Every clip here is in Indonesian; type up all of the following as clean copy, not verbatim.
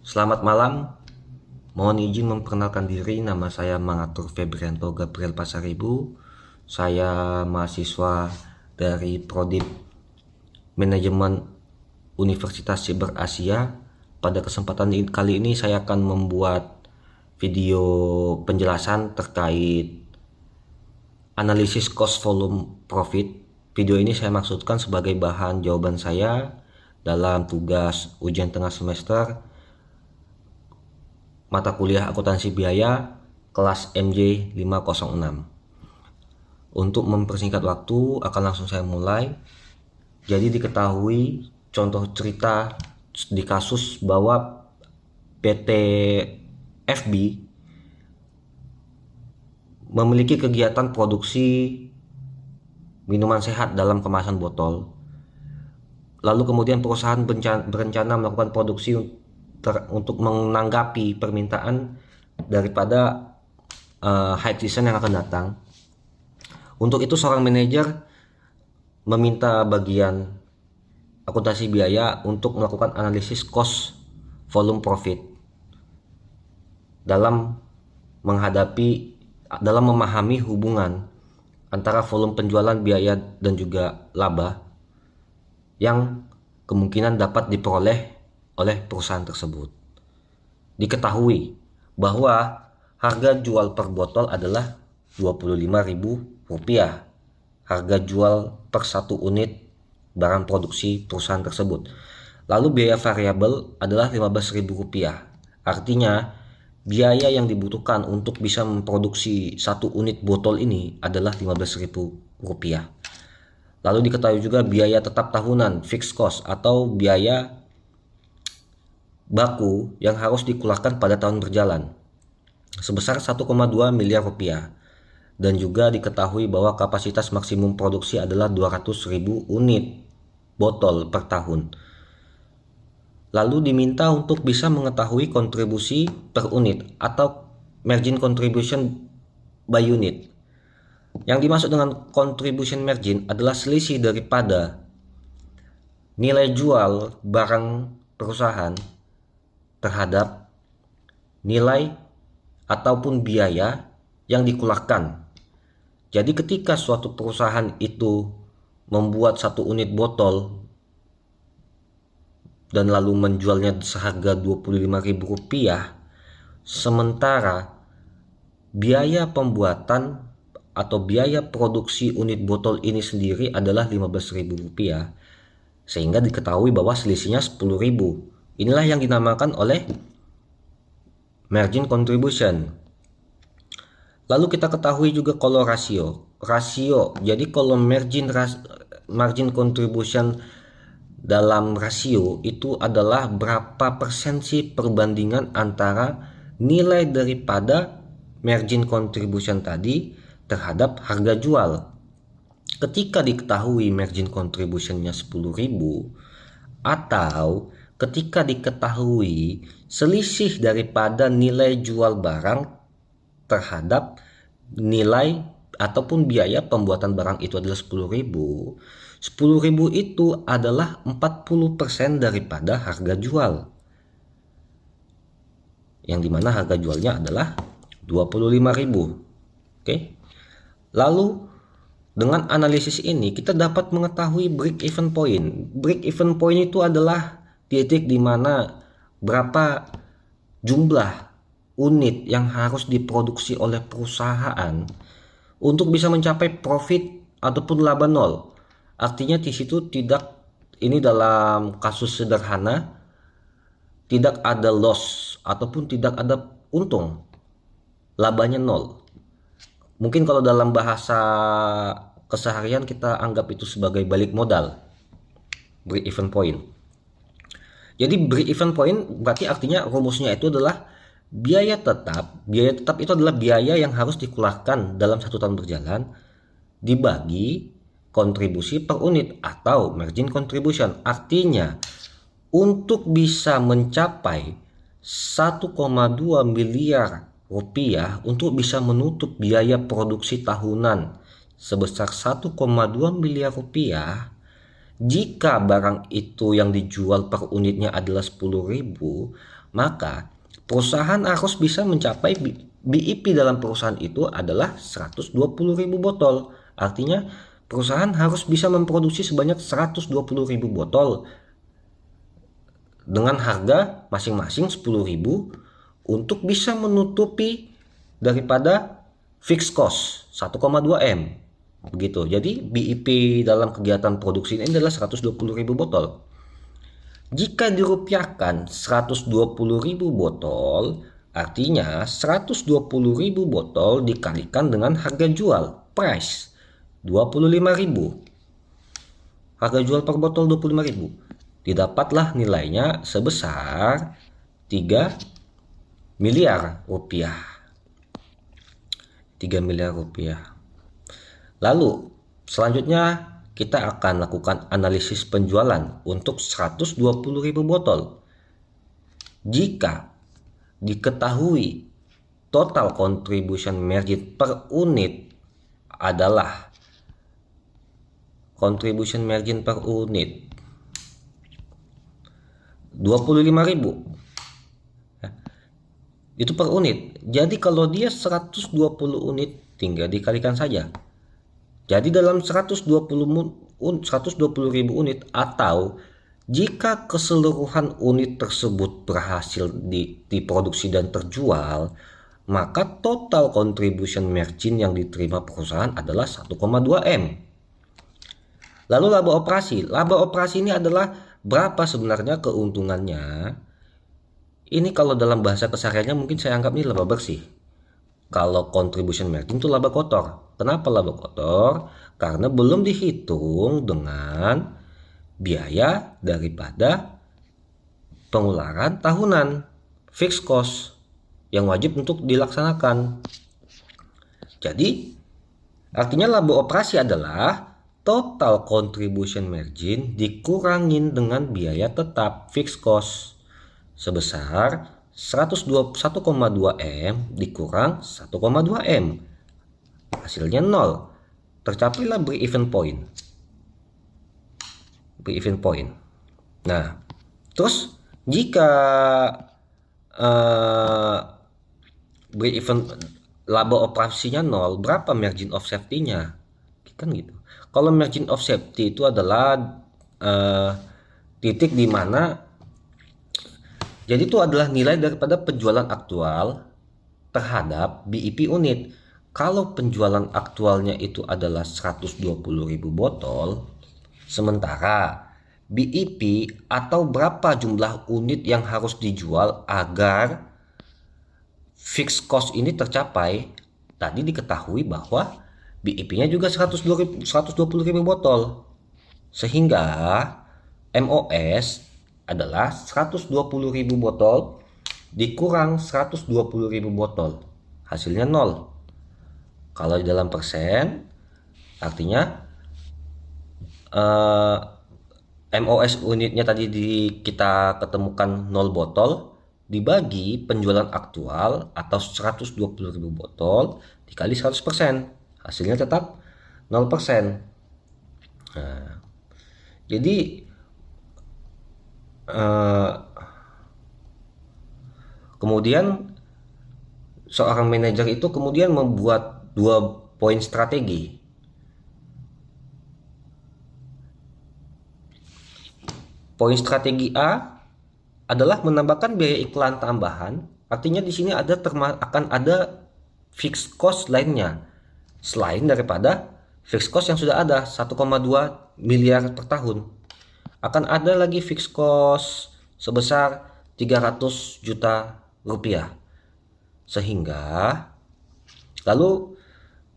Selamat malam, mohon izin memperkenalkan diri. Nama saya Mangatur Febrianto Gabriel Pasaribu. Saya mahasiswa dari Prodi Manajemen Universitas Siber Asia. Pada kesempatan kali ini saya akan membuat video penjelasan terkait analisis cost volume profit. Video ini saya maksudkan sebagai bahan jawaban saya dalam tugas ujian tengah semester mata kuliah akuntansi biaya kelas MJ 506. Untuk mempersingkat waktu, akan langsung saya mulai. Jadi diketahui contoh cerita di kasus bahwa PT FB memiliki kegiatan produksi minuman sehat dalam kemasan botol. Lalu kemudian perusahaan berencana melakukan produksi untuk menanggapi permintaan daripada high season yang akan datang. Untuk itu seorang manajer meminta bagian akuntansi biaya untuk melakukan analisis cost volume profit dalam memahami hubungan antara volume penjualan, biaya dan juga laba yang kemungkinan dapat diperoleh oleh perusahaan tersebut. Diketahui bahwa harga jual per botol adalah Rp25.000, harga jual per satu unit barang produksi perusahaan tersebut. Lalu biaya variabel adalah Rp15.000. Artinya biaya yang dibutuhkan untuk bisa memproduksi satu unit botol ini adalah Rp15.000. Lalu diketahui juga biaya tetap tahunan fixed cost atau biaya baku yang harus dikeluarkan pada tahun berjalan sebesar 1,2 miliar rupiah, dan juga diketahui bahwa kapasitas maksimum produksi adalah 200.000 unit botol per tahun. Lalu diminta untuk bisa mengetahui kontribusi per unit atau margin contribution by unit. Yang dimaksud dengan contribution margin adalah selisih daripada nilai jual barang perusahaan terhadap nilai ataupun biaya yang dikeluarkan. Jadi ketika suatu perusahaan itu membuat satu unit botol dan lalu menjualnya seharga Rp25.000, sementara biaya pembuatan atau biaya produksi unit botol ini sendiri adalah Rp15.000, sehingga diketahui bahwa selisihnya Rp10.000. Inilah yang dinamakan oleh margin contribution. Lalu kita ketahui juga kalau rasio. Jadi kalau margin contribution dalam rasio itu adalah berapa persen sih perbandingan antara nilai daripada margin contribution tadi terhadap harga jual. Ketika diketahui margin contributionnya 10.000 atau ketika diketahui selisih daripada nilai jual barang terhadap nilai ataupun biaya pembuatan barang itu adalah 10.000, 10.000 itu adalah 40% daripada harga jual, yang dimana harga jualnya adalah 25.000. Oke. Lalu dengan analisis ini kita dapat mengetahui break even point. Break even point itu adalah titik di mana berapa jumlah unit yang harus diproduksi oleh perusahaan untuk bisa mencapai profit ataupun laba nol. Artinya di situ ini dalam kasus sederhana tidak ada loss ataupun tidak ada untung, labanya nol. Mungkin kalau dalam bahasa keseharian kita anggap itu sebagai balik modal, break even point. Jadi break even point berarti artinya rumusnya itu adalah biaya tetap. Biaya tetap itu adalah biaya yang harus dikeluarkan dalam satu tahun berjalan dibagi kontribusi per unit atau margin contribution. Artinya untuk bisa mencapai 1,2 miliar rupiah untuk bisa menutup biaya produksi tahunan sebesar 1,2 miliar rupiah, jika barang itu yang dijual per unitnya adalah 10.000, maka perusahaan harus bisa mencapai BIP dalam perusahaan itu adalah 120.000 botol. Artinya perusahaan harus bisa memproduksi sebanyak 120.000 botol dengan harga masing-masing 10.000 untuk bisa menutupi daripada fixed cost 1,2 M. Begitu. Jadi BIP dalam kegiatan produksi ini adalah 120.000 botol. Jika dirupiahkan 120.000 botol, artinya 120.000 botol dikalikan dengan harga jual, price 25.000. Harga jual per botol 25.000. Didapatlah nilainya sebesar 3 miliar rupiah. 3 miliar rupiah. Lalu selanjutnya kita akan lakukan analisis penjualan untuk 120.000 botol. Jika diketahui total contribution margin per unit adalah contribution margin per unit 25.000, itu per unit. Jadi kalau dia 120 unit tinggal dikalikan saja. Jadi dalam 120.000 unit, atau jika keseluruhan unit tersebut berhasil diproduksi dan terjual, maka total contribution margin yang diterima perusahaan adalah 1,2 M. Lalu laba operasi. Laba operasi ini adalah berapa sebenarnya keuntungannya. Ini kalau dalam bahasa kesehariannya mungkin saya anggap ini laba bersih. Kalau contribution margin itu laba kotor. Kenapa laba kotor? Karena belum dihitung dengan biaya daripada pengeluaran tahunan, fixed cost yang wajib untuk dilaksanakan. Jadi artinya laba operasi adalah total contribution margin dikurangin dengan biaya tetap, fixed cost, sebesar 1,2 M dikurang 1,2 M. Hasilnya 0. Tercapailah break-even point. Break-even point. Nah, terus jika break-even laba operasinya 0, berapa margin of safety-nya? Kan gitu. Kalau margin of safety itu adalah titik di mana, jadi itu adalah nilai daripada penjualan aktual terhadap BIP unit. Kalau penjualan aktualnya itu adalah 120.000 botol, sementara BIP atau berapa jumlah unit yang harus dijual agar fixed cost ini tercapai, tadi diketahui bahwa BIP-nya juga 120.000 botol. Sehingga MOS adalah 120.000 botol dikurang 120.000 botol. Hasilnya 0. Kalau di dalam persen, artinya MOS unitnya tadi kita ketemukan 0 botol dibagi penjualan aktual atau 120.000 botol dikali 100%. Hasilnya tetap 0%. Nah, jadi kemudian seorang manajer itu kemudian membuat 2 poin strategi. Poin strategi A adalah menambahkan biaya iklan tambahan. Artinya di sini akan ada fixed cost lainnya selain daripada fixed cost yang sudah ada 1,2 miliar per tahun. Akan ada lagi fixed cost sebesar 300 juta rupiah. Sehingga lalu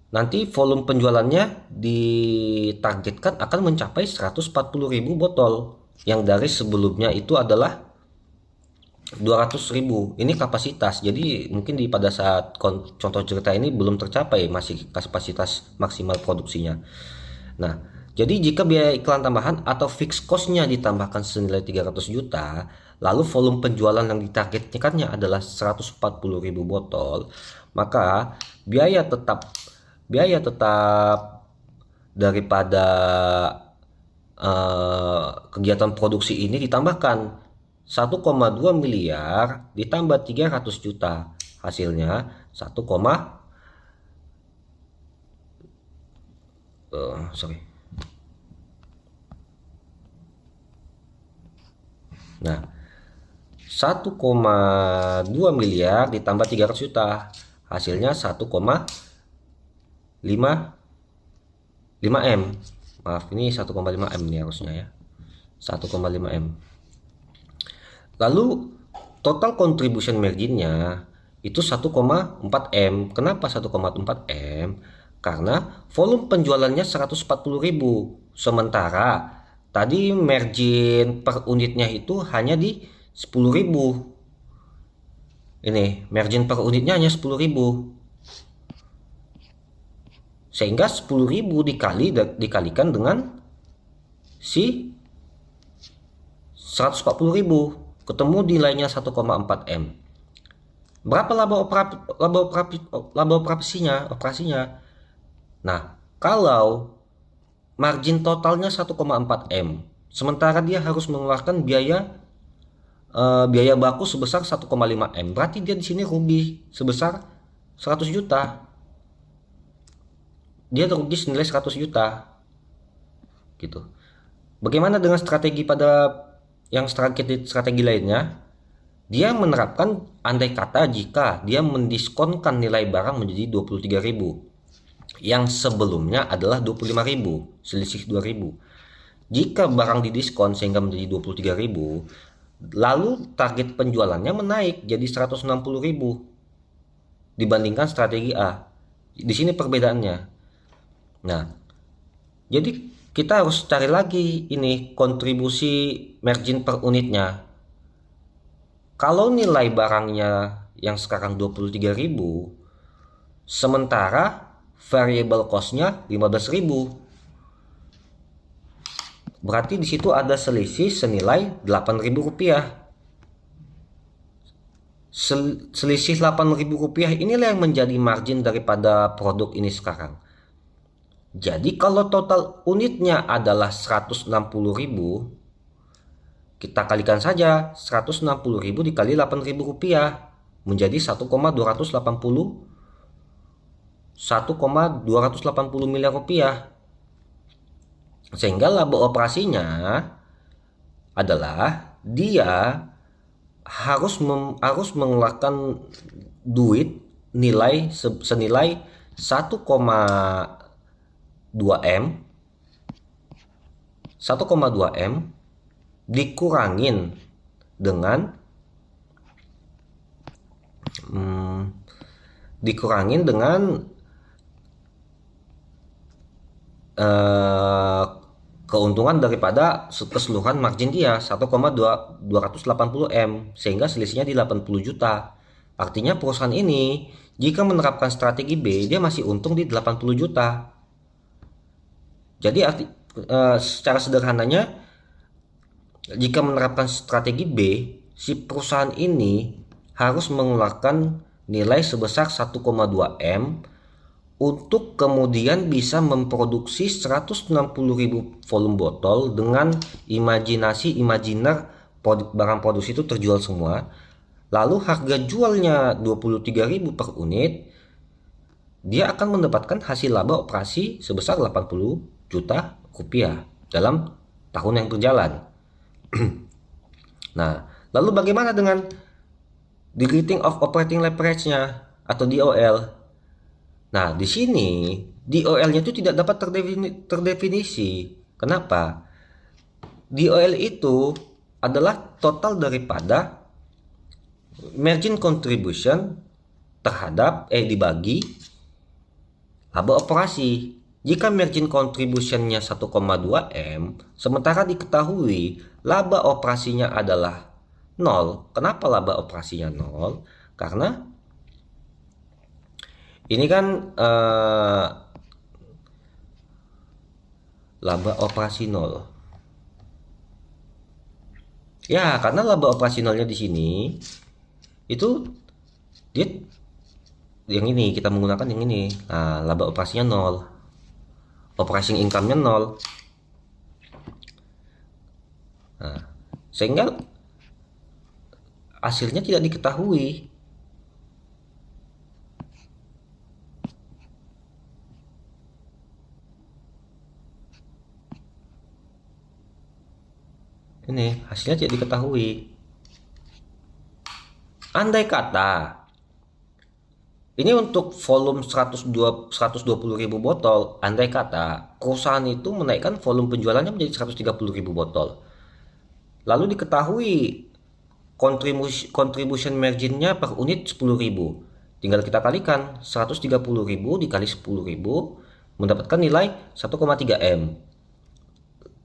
nanti volume penjualannya ditargetkan akan mencapai 140.000 botol, yang dari sebelumnya itu adalah 200.000. Ini kapasitas. Jadi mungkin pada saat contoh cerita ini belum tercapai masih kapasitas maksimal produksinya. Nah, jadi jika biaya iklan tambahan atau fixed cost-nya ditambahkan senilai 300 juta, lalu volume penjualan yang ditargetkannya adalah 140.000 botol, maka biaya tetap daripada kegiatan produksi ini ditambahkan 1,2 miliar ditambah 300 juta. Hasilnya 1, sorry. Nah, 1,2 miliar ditambah 300 juta. Hasilnya 1,5 M. Maaf, ini 1,5 M ini harusnya ya. 1,5 M. Lalu total contribution marginnya itu 1,4 M. Kenapa 1,4 M? Karena volume penjualannya 140.000. Sementara tadi margin per unitnya itu hanya di 10.000. Ini margin per unitnya hanya 10.000. Sehingga 10.000 dikalikan dengan si 140.000, ketemu nilainya 1,4 M. Berapa laba operasinya? Nah, kalau margin totalnya 1,4 M, sementara dia harus mengeluarkan biaya baku sebesar 1,5 M, berarti dia di sini rugi sebesar 100 juta. Dia rugi senilai 100 juta. Gitu. Bagaimana dengan strategi strategi lainnya? Dia menerapkan andai kata jika dia mendiskonkan nilai barang menjadi 23.000, yang sebelumnya adalah 25.000, selisih 2.000. Jika barang didiskon sehingga menjadi 23.000, lalu target penjualannya menaik jadi 160.000 dibandingkan strategi A. Di sini perbedaannya. Nah, jadi kita harus cari lagi ini kontribusi margin per unitnya. Kalau nilai barangnya yang sekarang 23.000, sementara variable cost-nya 15.000. Berarti di situ ada selisih senilai 8.000 rupiah. Selisih 8.000 rupiah inilah yang menjadi margin daripada produk ini sekarang. Jadi kalau total unitnya adalah 160.000, kita kalikan saja 160.000 dikali 8.000 rupiah menjadi 1,280 miliar rupiah. Sehingga laba operasinya adalah dia harus mengeluarkan duit senilai 1,2 M dikurangin dengan keuntungan daripada keseluruhan margin dia 1,280 M, sehingga selisihnya di 80 juta. Artinya perusahaan ini jika menerapkan strategi B, dia masih untung di 80 juta. Jadi secara sederhananya, jika menerapkan strategi B, si perusahaan ini harus mengeluarkan nilai sebesar 1,2 M untuk kemudian bisa memproduksi 160.000 volume botol dengan imajiner barang produksi itu terjual semua. Lalu harga jualnya 23.000 per unit, dia akan mendapatkan hasil laba operasi sebesar 80 juta rupiah dalam tahun yang berjalan. Nah, lalu bagaimana dengan degrading of operating leverage-nya atau DOL? Nah, di sini DOL-nya itu tidak dapat terdefinisi. Kenapa? DOL itu adalah total daripada margin contribution terhadap dibagi laba operasi. Jika margin contribution-nya 1,2 M, sementara diketahui laba operasinya adalah 0. Kenapa laba operasinya 0? Karena ini kan laba operasi 0. Ya, karena laba operasi 0-nya di sini itu dia yang ini, kita menggunakan yang ini. Nah, laba operasinya 0. Operating income-nya 0. Nah, sehingga hasilnya tidak diketahui. Ini hasilnya tidak diketahui. Andai kata ini untuk volume 120.000 botol, andai kata perusahaan itu menaikkan volume penjualannya menjadi 130.000 botol. Lalu diketahui contribution marginnya per unit 10.000. Tinggal kita kalikan 130.000 dikali 10.000 mendapatkan nilai 1,3 M.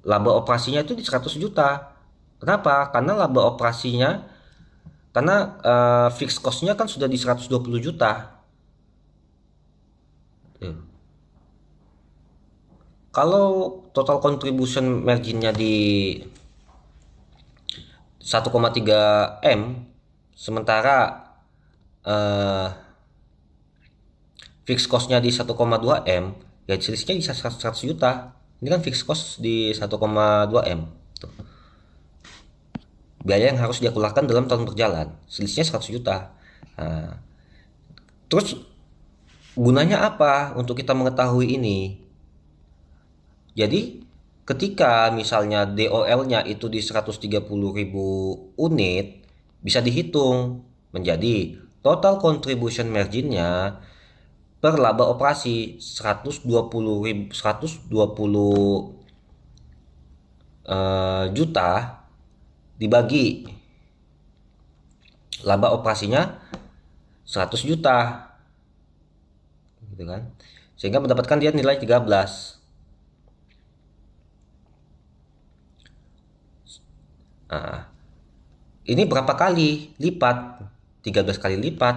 Laba operasinya itu di 100 juta. Kenapa? Karena laba operasinya, karena fixed cost-nya kan sudah di 120 juta. Kalau total contribution marginnya di 1,3 M, sementara fixed cost-nya di 1,2 M, ya selisihnya bisa 100 juta. Ini kan fixed cost di 1,2 M. Tuh. Biaya yang harus dia keluarkan dalam tahun berjalan, selisihnya 100 juta. Nah, terus gunanya apa untuk kita mengetahui ini? Jadi ketika misalnya DOL-nya itu di 130.000 unit, bisa dihitung menjadi total contribution margin-nya per laba operasi 120 juta dibagi laba operasinya 100 juta, gitu kan, sehingga mendapatkan dia nilai 13. Nah, ini berapa kali lipat? 13 kali lipat.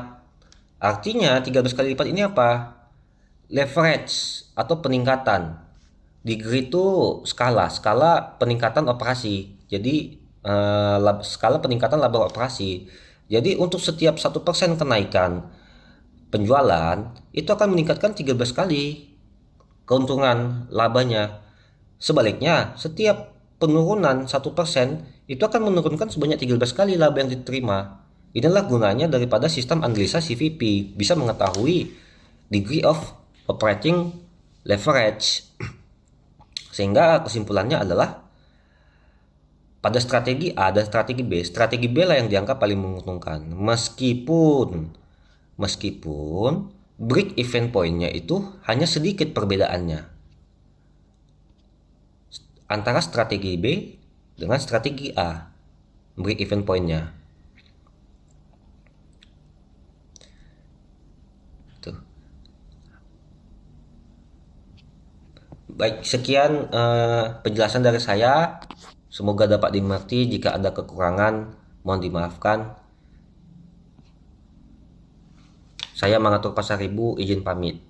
Artinya 13 kali lipat ini apa? Leverage atau peningkatan. Degree itu skala peningkatan operasi. Jadi skala peningkatan laba operasi. Jadi untuk setiap 1% kenaikan penjualan itu akan meningkatkan 13 kali keuntungan labanya. Sebaliknya, setiap penurunan 1% itu akan menurunkan sebanyak 13 kali laba yang diterima. Inilah gunanya daripada sistem analisa CVP, bisa mengetahui degree of operating leverage. Sehingga kesimpulannya adalah pada strategi A dan strategi B lah yang dianggap paling menguntungkan. Meskipun break even point-nya itu hanya sedikit perbedaannya antara strategi B dengan strategi A, break even point-nya. Tuh. Baik, sekian penjelasan dari saya. Semoga dapat dimengerti. Jika ada kekurangan, mohon dimaafkan. Saya Mangatur Pasaribu, izin pamit.